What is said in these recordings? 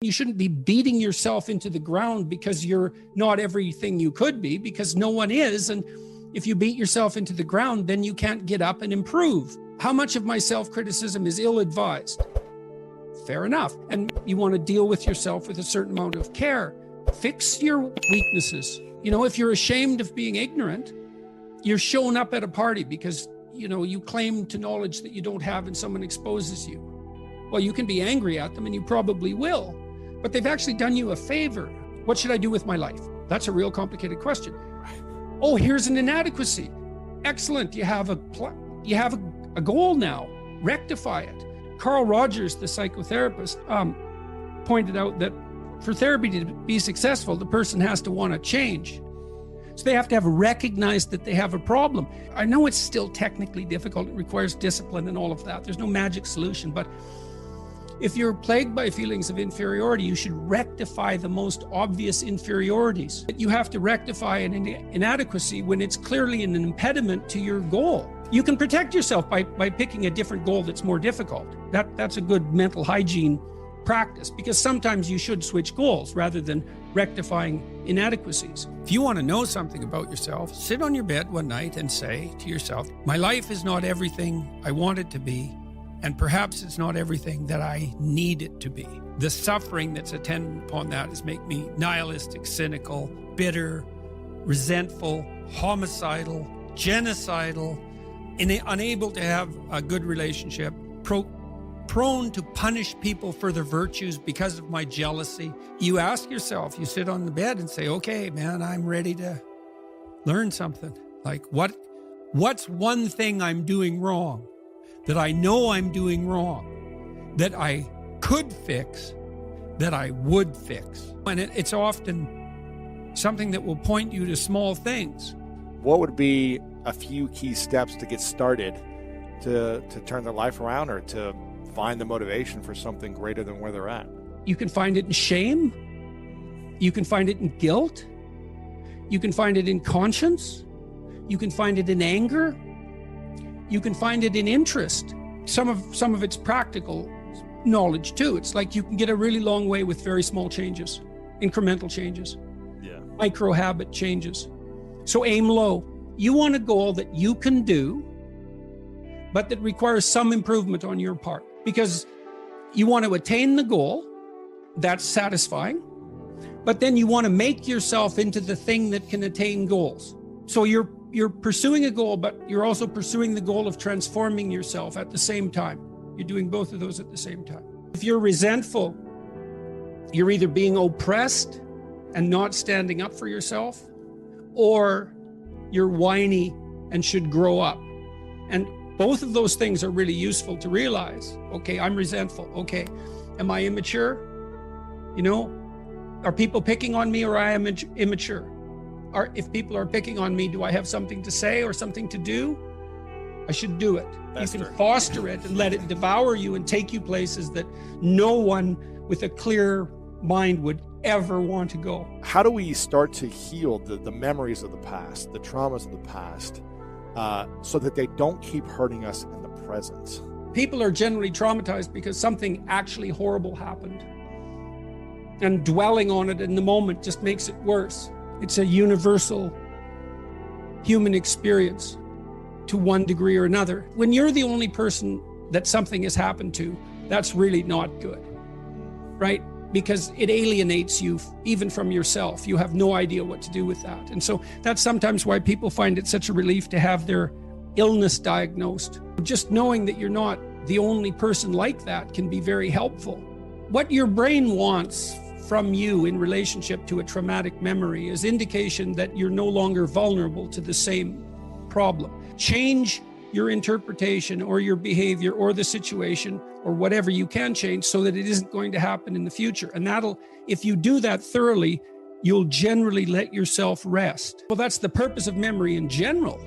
You shouldn't be beating yourself into the ground because you're not everything you could be, because no one is. And if you beat yourself into the ground, then you can't get up and improve. How much of my self-criticism is ill-advised? Fair enough. And you want to deal with yourself with a certain amount of care. Fix your weaknesses. You know, if you're ashamed of being ignorant, you're showing up at a party because, you know, you claim to knowledge that you don't have and someone exposes you. Well, you can be angry at them, and you probably will, but they've actually done you a favor. What should I do with my life? That's a real complicated question. Oh, here's an inadequacy. Excellent. You have a goal now. Rectify it. Carl Rogers, the psychotherapist, pointed out that for therapy to be successful, the person has to want to change. So they have to have recognized that they have a problem. I know it's still technically difficult. It requires discipline and all of that. There's no magic solution, but if you're plagued by feelings of inferiority, you should rectify the most obvious inferiorities. You have to rectify an inadequacy when it's clearly an impediment to your goal. You can protect yourself by picking a different goal that's more difficult. That's a good mental hygiene practice, because sometimes you should switch goals rather than rectifying inadequacies. If you want to know something about yourself, sit on your bed one night and say to yourself, my life is not everything I want it to be, and perhaps it's not everything that I need it to be. The suffering that's attendant upon that is make me nihilistic, cynical, bitter, resentful, homicidal, genocidal, unable to have a good relationship, prone to punish people for their virtues because of my jealousy. You ask yourself, you sit on the bed and say, okay, man, I'm ready to learn something. Like what's one thing I'm doing wrong that I know I'm doing wrong, that I could fix, that I would fix? And it's often something that will point you to small things. What would be a few key steps to get started to turn their life around, or to find the motivation for something greater than where they're at? You can find it in shame. You can find it in guilt. You can find it in conscience. You can find it in anger. You can find it in interest. Some of it's practical knowledge too. It's like you can get a really long way with very small changes, incremental changes, micro habit changes. So aim low. You want a goal that you can do, but that requires some improvement on your part, because you want to attain the goal. That's satisfying. But then you want to make yourself into the thing that can attain goals. So you're pursuing a goal, but you're also pursuing the goal of transforming yourself at the same time. You're doing both of those at the same time. If you're resentful, you're either being oppressed and not standing up for yourself, or you're whiny and should grow up. And both of those things are really useful to realize. Okay, I'm resentful. Okay, am I immature? You know, are people picking on me, or I am immature? If people are picking on me, do I have something to say or something to do? I should do it. You can foster it and let it devour you and take you places that no one with a clear mind would ever want to go. How do we start to heal the memories of the past, the traumas of the past, so that they don't keep hurting us in the present? People are generally traumatized because something actually horrible happened. And dwelling on it in the moment just makes it worse. It's a universal human experience to one degree or another. When you're the only person that something has happened to, that's really not good, right? Because it alienates you even from yourself. You have no idea what to do with that. And so that's sometimes why people find it such a relief to have their illness diagnosed. Just knowing that you're not the only person like that can be very helpful. What your brain wants from you in relationship to a traumatic memory is indication that you're no longer vulnerable to the same problem. Change your interpretation or your behavior or the situation or whatever you can change so that it isn't going to happen in the future. And if you do that thoroughly, you'll generally let yourself rest. Well, that's the purpose of memory in general.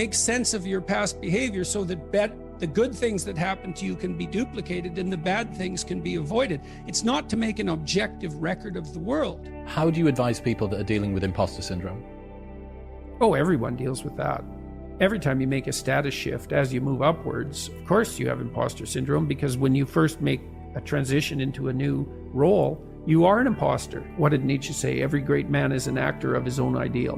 make sense of your past behavior so that the good things that happen to you can be duplicated and the bad things can be avoided. It's not to make an objective record of the world. How do you advise people that are dealing with imposter syndrome? Oh, everyone deals with that. Every time you make a status shift as you move upwards, of course you have imposter syndrome, because when you first make a transition into a new role, you are an imposter. What did Nietzsche say? Every great man is an actor of his own ideal.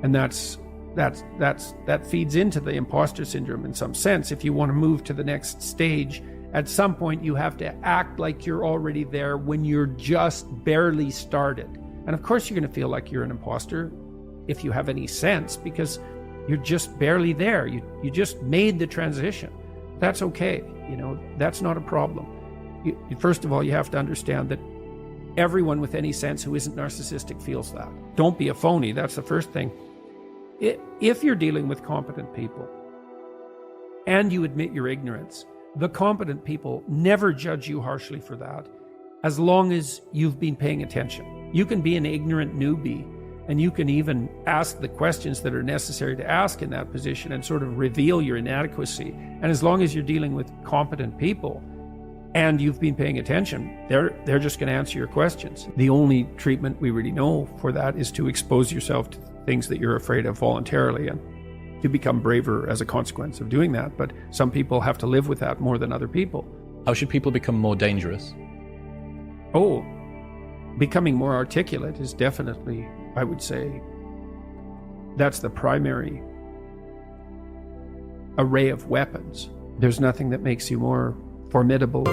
And that feeds into the imposter syndrome in some sense. If you want to move to the next stage, at some point you have to act like you're already there when you're just barely started. And of course you're going to feel like you're an imposter if you have any sense, because you're just barely there. You just made the transition. That's okay. That's not a problem. First of all, you have to understand that everyone with any sense who isn't narcissistic feels that. Don't be a phony. That's the first thing. If you're dealing with competent people and you admit your ignorance, the competent people never judge you harshly for that, as long as you've been paying attention. You can be an ignorant newbie, and you can even ask the questions that are necessary to ask in that position and sort of reveal your inadequacy. And as long as you're dealing with competent people and you've been paying attention, they're just going to answer your questions. The only treatment we really know for that is to expose yourself to things that you're afraid of voluntarily and to become braver as a consequence of doing that. But some people have to live with that more than other people. How should people become more dangerous? Oh, becoming more articulate is definitely, I would say, that's the primary array of weapons. There's nothing that makes you more formidable.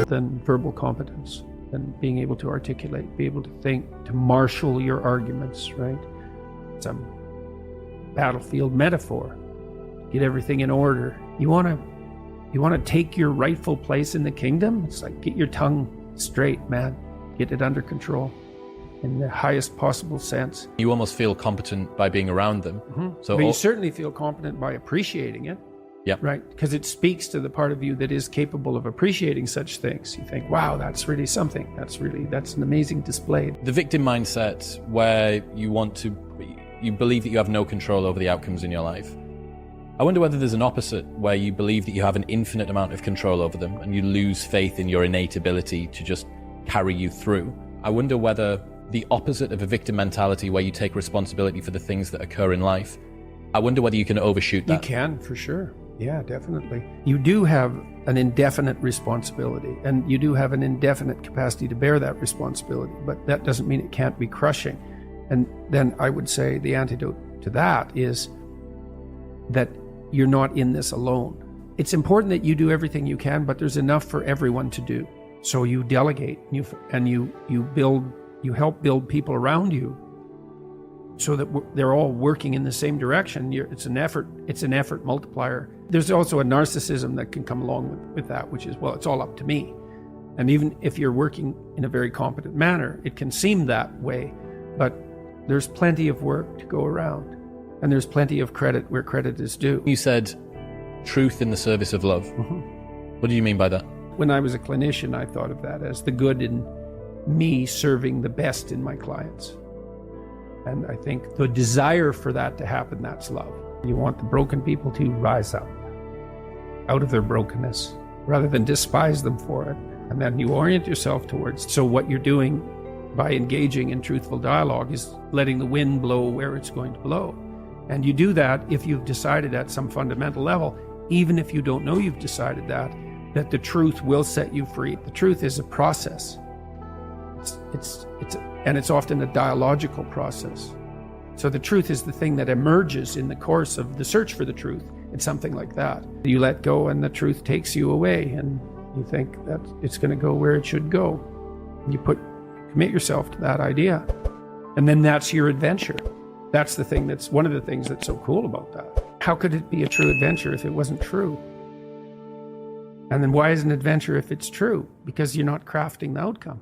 Than verbal competence, and being able to articulate, be able to think, to marshal your arguments, right? It's a battlefield metaphor. Get everything in order. You want to take your rightful place in the kingdom? It's like, get your tongue straight, man. Get it under control in the highest possible sense. You almost feel competent by being around them. Mm-hmm. But you certainly feel competent by appreciating it. Yeah. Right? Because it speaks to the part of you that is capable of appreciating such things. You think, wow, that's really something. That's an amazing display. The victim mindset, where you believe that you have no control over the outcomes in your life. I wonder whether there's an opposite, where you believe that you have an infinite amount of control over them and you lose faith in your innate ability to just carry you through. I wonder whether the opposite of a victim mentality, where you take responsibility for the things that occur in life, I wonder whether you can overshoot that. You can, for sure. Yeah, definitely. You do have an indefinite responsibility, and you do have an indefinite capacity to bear that responsibility, but that doesn't mean it can't be crushing. And then I would say the antidote to that is that you're not in this alone. It's important that you do everything you can, but there's enough for everyone to do. So you delegate, and you help build people around you so that they're all working in the same direction. It's an effort multiplier. There's also a narcissism that can come along with that, which is, well, it's all up to me. And even if you're working in a very competent manner, it can seem that way, but there's plenty of work to go around, and there's plenty of credit where credit is due. You said truth in the service of love. Mm-hmm. What do you mean by that? When I was a clinician, I thought of that as the good in me serving the best in my clients. And I think the desire for that to happen, that's love. You want the broken people to rise up out of their brokenness rather than despise them for it. And then you orient yourself towards. So what you're doing by engaging in truthful dialogue is letting the wind blow where it's going to blow. And you do that if you've decided at some fundamental level, even if you don't know you've decided that the truth will set you free. The truth is a process. It's often a dialogical process. So the truth is the thing that emerges in the course of the search for the truth. It's something like that. You let go and the truth takes you away, and you think that it's going to go where it should go. You commit yourself to that idea. And then that's your adventure. That's one of the things that's so cool about that. How could it be a true adventure if it wasn't true? And then why is an adventure if it's true? Because you're not crafting the outcome.